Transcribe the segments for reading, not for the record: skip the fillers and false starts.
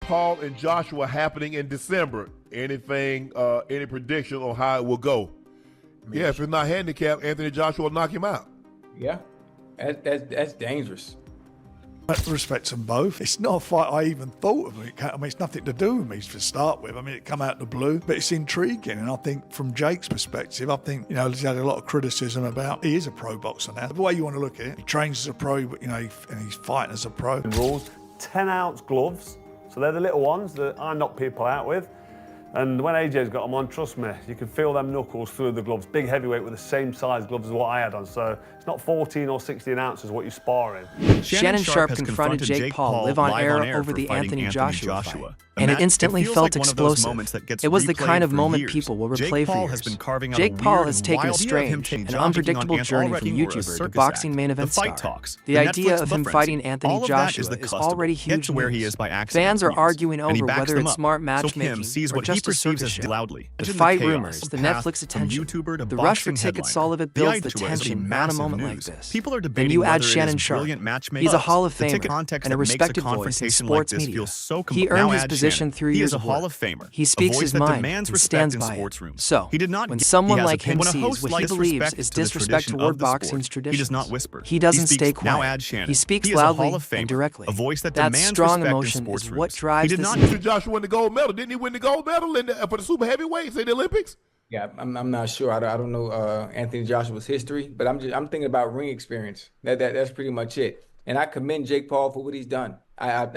Paul and Joshua happening in December. Anything, any prediction on how it will go? Yeah, if it's not handicapped, Anthony Joshua will knock him out. Yeah, that's dangerous. I respect them both. It's not a fight I even thought of. I mean, it's nothing to do with me to start with. I mean, it come out of the blue, but it's intriguing. And I think from Jake's perspective, I think, he's had a lot of criticism about, he is a pro boxer now. The way you want to look at it, he trains as a pro, but, and he's fighting as a pro. Rules, 10-ounce gloves. So they're the little ones that I knock people out with. And when AJ's got them on, trust me, you can feel them knuckles through the gloves. Big heavyweight with the same size gloves as what I had on. So it's not 14 or 16 ounces what you spar in. Shannon Sharpe confronted Jake Paul live on air over the Anthony Joshua fight, and it instantly felt explosive. It was the kind of moment people will replay for years. Jake Paul has taken a strange and unpredictable journey from YouTuber to boxing main event star. The idea of him fighting Anthony Joshua is already huge news. Fans are arguing over whether it's smart matchmaking or just a circus show. The fight rumors, the Netflix attention, the rush for tickets, all of it builds the tension around a moment like this. Then you add Shannon Sharpe. He's a Hall of Famer and a respected voice in sports media. He earned his position through years of work. He speaks his mind and stands by it. So, when someone like him sees what he believes is disrespect toward boxing's traditions, he doesn't stay quiet. He speaks loudly and directly. That strong emotion is what drives this. Anthony Joshua won the gold medal. Didn't he win the gold medal for the super heavyweights in the Olympics? Yeah, I'm not sure. I don't know Anthony Joshua's history, but I'm thinking about ring experience. That's pretty much it. And I commend Jake Paul for what he's done. I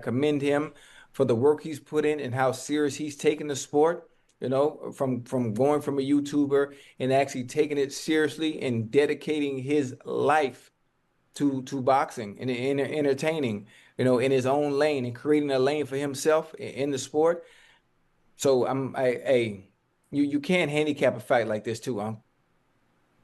commend him for the work he's put in and how serious he's taken the sport. From going from a YouTuber and actually taking it seriously and dedicating his life to boxing and entertaining, in his own lane and creating a lane for himself in the sport. So you can't handicap a fight like this too,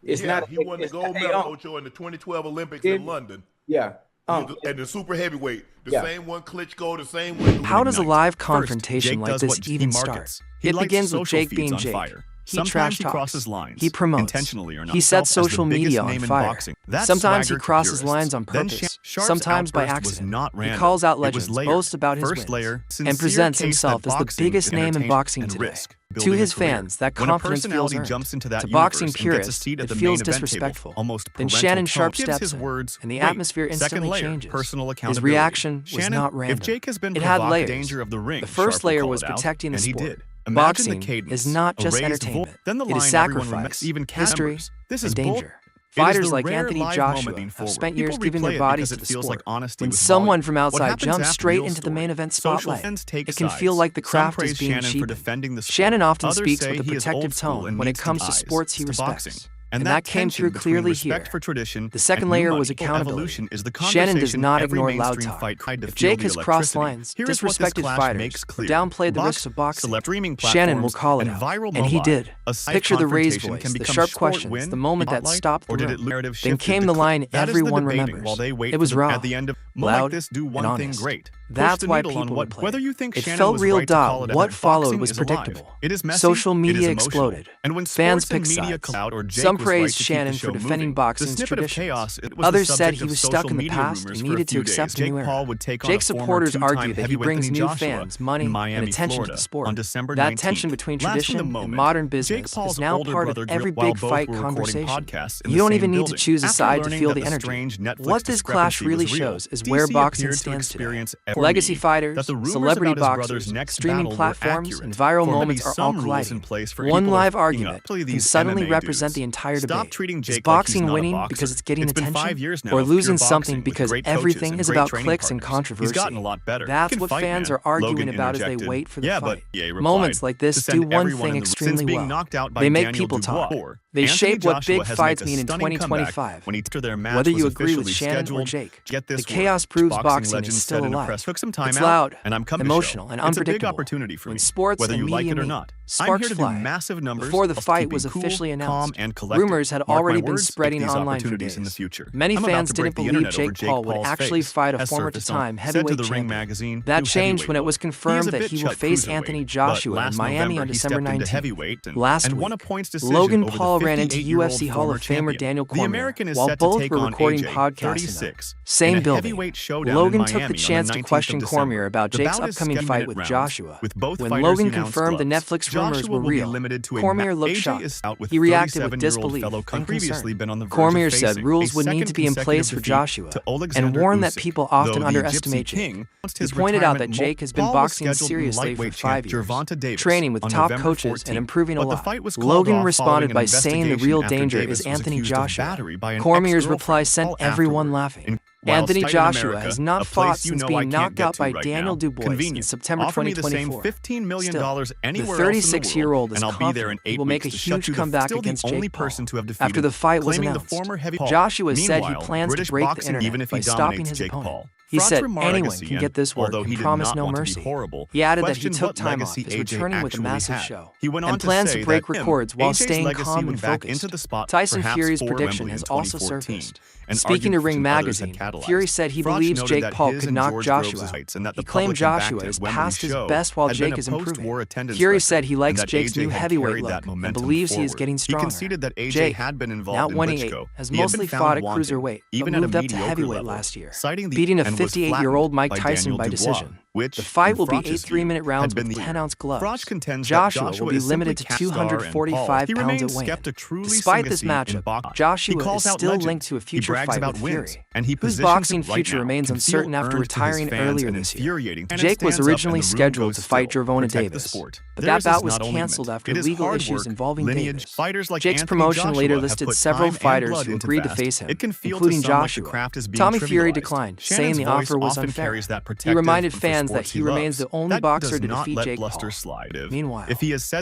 It's not. He won the gold medal, Ocho, in the 2012 Olympics in London. Yeah. And the super heavyweight, same one Klitschko, the same one. How does a live confrontation like this even start? It begins with Jake being Jake. He trash talks. He promotes. He sets social media on fire. Sometimes he crosses lines on purpose. Sometimes by accident. He calls out legends, boasts about his wins, and presents himself as the biggest name in boxing today. To his fans, that confidence feels earned. To boxing purists, it feels disrespectful. Then Shannon Sharpe steps in, and the atmosphere instantly changes. His reaction was not random. It had layers. The first layer was protecting the sport. Boxing is not just entertainment. It is sacrifice, history, and danger. Fighters like Anthony Joshua have spent years giving their bodies to the sport. When someone from outside jumps straight into the main event spotlight, it can feel like the craft is being cheapened. Shannon often speaks with a protective tone when it comes to sports he respects. And that came through clearly here. The second layer was accountability. Shannon does not ignore loud talk. If Jake has crossed lines, disrespected fighters, or downplayed the risks of boxing, Shannon will call it out. And he did. Picture the raised voice, the sharp questions, the moment that stopped the room. Then came the line everyone remembers. It was raw, loud, and honest. That's why people would play. It felt real. What followed was predictable. Social media exploded. Fans picked sides. Some praised Shannon for defending boxing's traditions. Others said he was stuck in the past and needed to accept a new era. Jake's supporters argue that he brings new fans, money, and attention to the sport. That tension between tradition and modern business is now part of every big fight conversation. You don't even need to choose a side to feel the energy. What this clash really shows is where boxing stands today. Legacy fighters, celebrity boxers, streaming platforms, and viral moments are all colliding. One live argument can suddenly represent the entire debate. Is boxing winning because it's getting attention, or losing something because everything is about clicks and controversy? That's what fans are arguing about as they wait for the fight. Moments like this do one thing extremely well. They make people talk. They shape what big fights mean in 2025. Whether you agree with Shannon or Jake, the chaos proves boxing is still alive. It's loud, emotional, and unpredictable. When sports and media meet, Sparks fly. Before the fight was officially announced, rumors had already been spreading online for days. Many fans didn't believe Jake Paul would actually fight a former two-time heavyweight champion. That changed when it was confirmed that he will face Anthony Joshua in Miami on December 19th. Last week, Logan Paul ran into UFC Hall of Famer Daniel Cormier while both were recording podcasts in the same building. Logan took the chance to question Cormier about Jake's upcoming fight with Joshua. When Logan confirmed the Netflix rumors were real, Cormier looked shocked. He reacted with disbelief and concern. Cormier said rules would need to be in place for Joshua and warned that people often underestimate Jake. He pointed out that Jake has been boxing seriously for 5 years, training with top coaches and improving a lot. Logan responded by saying the real danger is Anthony Joshua. Cormier's reply sent everyone laughing. Anthony Joshua has not fought since being knocked out by Daniel Dubois in September 2024. Still, the 36-year-old is confident he will make a huge comeback against Jake Paul after the fight was announced. Joshua said he plans to break the internet by stopping his opponent. He said anyone can get this work and promised no mercy. He added that he took time off, is returning with a massive show, and plans to break records while staying calm and focused. Tyson Fury's prediction has also surfaced. Speaking to Ring Magazine, Fury said he believes Jake Paul could knock Joshua out. He claimed Joshua is past his best while Jake is improving. Fury said he likes Jake's new heavyweight look and believes he is getting stronger. Jake, now 188, has mostly fought at cruiserweight, but moved up to heavyweight last year, beating a 58-year-old Mike Tyson by decision. The fight will be 8 3-minute rounds with 10-ounce gloves. Joshua will be limited to 245 pounds at weigh-in. Despite this matchup, Joshua is still linked to a future fight with Fury, whose boxing future remains uncertain after retiring earlier this year. Jake was originally scheduled to fight Gervonta Davis, but that bout was canceled after legal issues involving Davis. Jake's promotion later listed several fighters who agreed to face him, including Joshua. Tommy Fury declined, saying the offer was unfair. He reminded fans that he remains the only boxer to defeat Jake Paul. Meanwhile,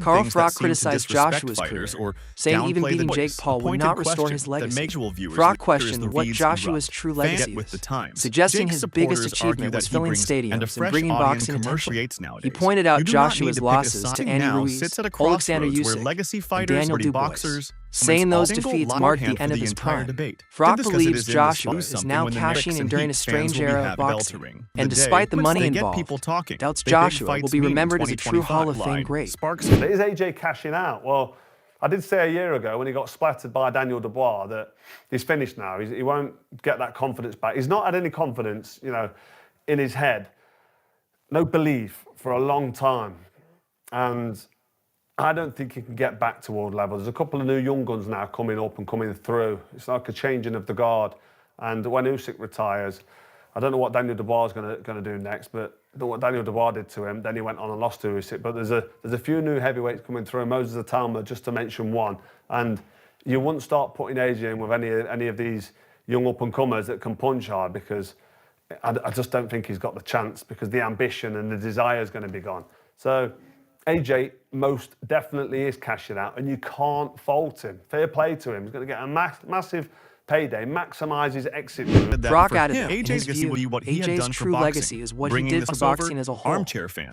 Carl Froch criticized Joshua's career, saying even beating Jake Paul would not restore his legacy. Froch questioned what Joshua's true legacy is, suggesting his biggest achievement was filling stadiums and bringing boxing attention. He pointed out Joshua's losses to Andy Ruiz, Alexander Usyk, and Daniel Dubois, saying those defeats marked the end of his prime. Froch believes Joshua is now cashing in during a strange era of boxing, and despite the money involved, doubts Joshua will be remembered as a true Hall of Fame great. Is AJ cashing out? Well, I did say a year ago when he got splattered by Daniel Dubois that he's finished now. He won't get that confidence back. He's not had any confidence, in his head. No belief for a long time. And I don't think he can get back to world level. There's a couple of new young guns now coming up and coming through. It's like a changing of the guard. And when Usyk retires, I don't know what Daniel Dubois is going to do next, but what Daniel Dubois did to him, then he went on and lost to Usyk. But there's a few new heavyweights coming through, Moses Atalma, just to mention one. And you wouldn't start putting AJ in with any of these young up-and-comers that can punch hard, because I just don't think he's got the chance, because the ambition and the desire is going to be gone. So AJ most definitely is cashing out, and you can't fault him. Fair play to him. He's going to get a massive payday, maximise his exit route. Froch added that, in his view, AJ's true legacy is what he did for boxing as a whole.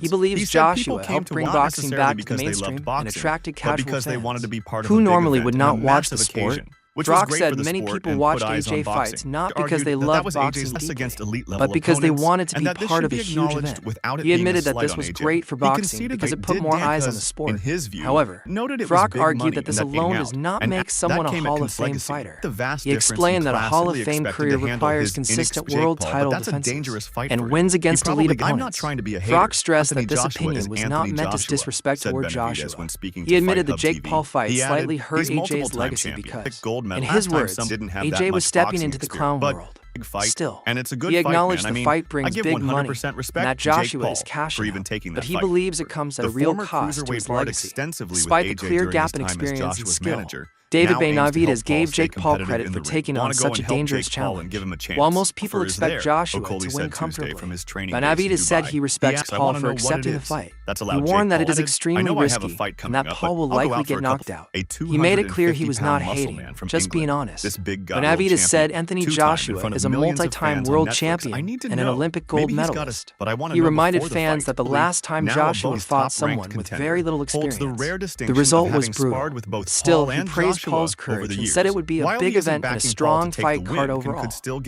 He believes Joshua helped bring boxing back to the mainstream and attracted casual fans who normally would not watch the sport. Froch said many people watched AJ fights not because they loved boxing deeply, but because they wanted to be part of a huge event. He admitted that this was great for boxing because it put more eyes on the sport. However, Froch argued that this alone does not make someone a Hall of Fame fighter. He explained that a Hall of Fame career requires consistent world title defenses and wins against elite opponents. Froch stressed that this opinion was not meant as disrespect toward Joshua. He admitted the Jake Paul fight slightly hurt AJ's legacy because, in his words, AJ was stepping into the clown world. Still, he acknowledged the fight brings big money and that Joshua is cashing out, but he believes it comes at a real cost to his legacy. Despite the clear gap in experience and skill, David Benavidez gave Jake Paul credit for taking on such a dangerous challenge. While most people expect Joshua to win comfortably, Benavidez said he respects Paul for accepting the fight. He warned that it is extremely risky and that Paul will likely get knocked out. He made it clear he was not hating, just being honest. Benavidez said Anthony Joshua is is a multi-time world champion and an Olympic gold medalist. He reminded fans that the last time Joshua fought someone with very little experience, the result was brutal. Still, he praised Paul's courage and said it would be a big event and a strong fight card overall.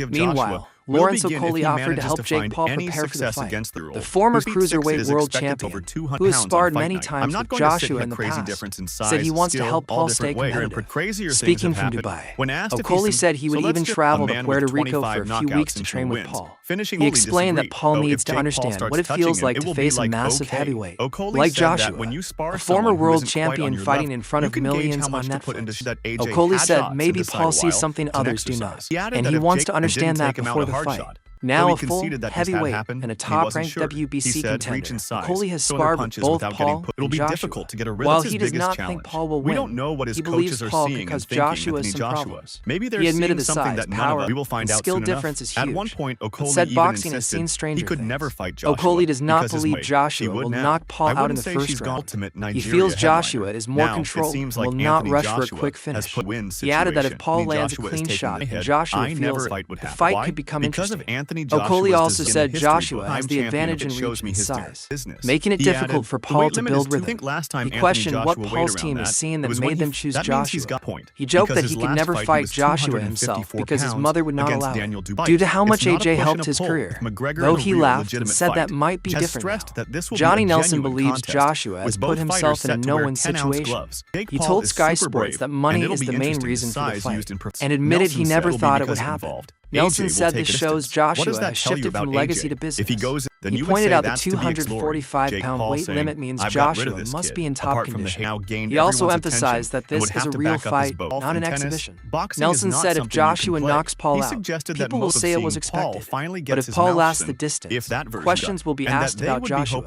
Meanwhile, Lawrence Okolie offered to help Jake Paul prepare for the fight. The former cruiserweight world champion, who has sparred many times with Joshua in the past, said he wants to help Paul stay competitive. Speaking from Dubai, Okolie said he would even travel to Puerto Rico for a few weeks to train with Paul. He explained that Paul needs to understand what it feels like to face a massive heavyweight like Joshua, a former world champion fighting in front of millions on Netflix. Okolie said maybe Paul sees something others do not, and he wants to understand that before the fight. Now a full heavyweight and a top-ranked WBC contender, Okolie has sparred with both Paul and Joshua. While he does not think Paul will win, he believes Paul could cause Joshua some problems. He admitted the size, power, and skill difference is huge, but said boxing has seen stranger things. Okolie does not believe Joshua will knock Paul out in the first round. He feels Joshua is more controlled and will not rush for a quick finish. He added that if Paul lands a clean shot and Joshua feels it, the fight could become interesting. Okolie also said Joshua has the advantage in reach and size, making it difficult for Paul to build rhythm. He questioned what Paul's team is seeing that made them choose Joshua. He joked that he could never fight Joshua himself because his mother would not allow it, due to how much AJ helped his career, though he laughed and said that might be different now. Johnny Nelson believes Joshua has put himself in a no-win situation. He told Sky Sports that money is the main reason for the fight, and admitted he never thought it would happen. Nelson said this shows Joshua has shifted from legacy to business. He pointed out the 245-pound weight limit means Joshua must be in top condition. He also emphasized that this is a real fight, not an exhibition. Nelson said if Joshua knocks Paul out, people will say it was expected. But if Paul lasts the distance, questions will be asked about Joshua.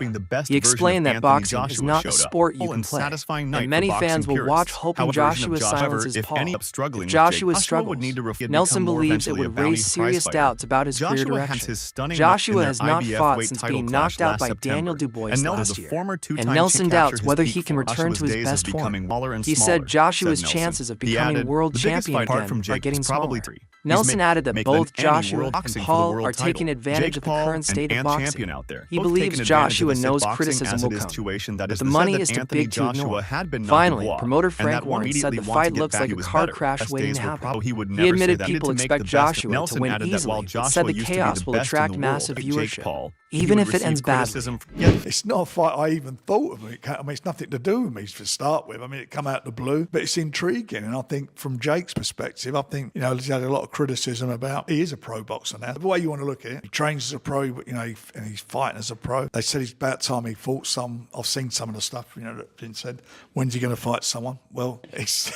He explained that boxing is not a sport you can play, and many fans will watch hoping Joshua silences Paul. If Joshua struggles, Nelson believes it would raise serious doubts about his career direction. Joshua has not fought since being knocked out by Daniel Dubois last year, and Nelson doubts whether he can return to his best form. He said Joshua's chances of becoming world champion again are getting smaller. Nelson added that both Joshua and Paul are taking advantage of the current state of boxing. He believes Joshua knows criticism will come, but the money is too big to ignore. Finally, promoter Frank Warren said the fight looks like a car crash waiting to happen. He admitted people expect Joshua to win easily, but said the chaos will attract massive viewership, even if it ends badly. It's not a fight I even thought of. It's nothing to do with me to start with. It come out of the blue, but it's intriguing. And I think from Jake's perspective, he's had a lot of criticism about he is a pro boxer now. The way you want to look at it, he trains as a pro, but and he's fighting as a pro. They said it's about time he fought some. I've seen some of the stuff that's been said. When's he going to fight someone? Well, he's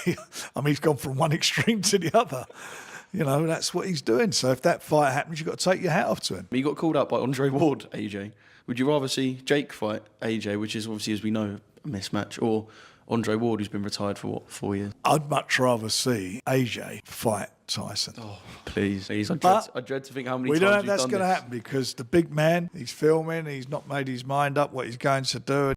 gone from one extreme to the other. That's what he's doing. So if that fight happens, you've got to take your hat off to him. He got called out by Andre Ward, AJ. Would you rather see Jake fight AJ, which is obviously, as we know, a mismatch, or Andre Ward, who's been retired for, 4 years? I'd much rather see AJ fight Tyson. Oh, please. I dread to think how many times we don't know if you've that's done going to this. happen because the big man, he's filming, he's not made his mind up what he's going to do.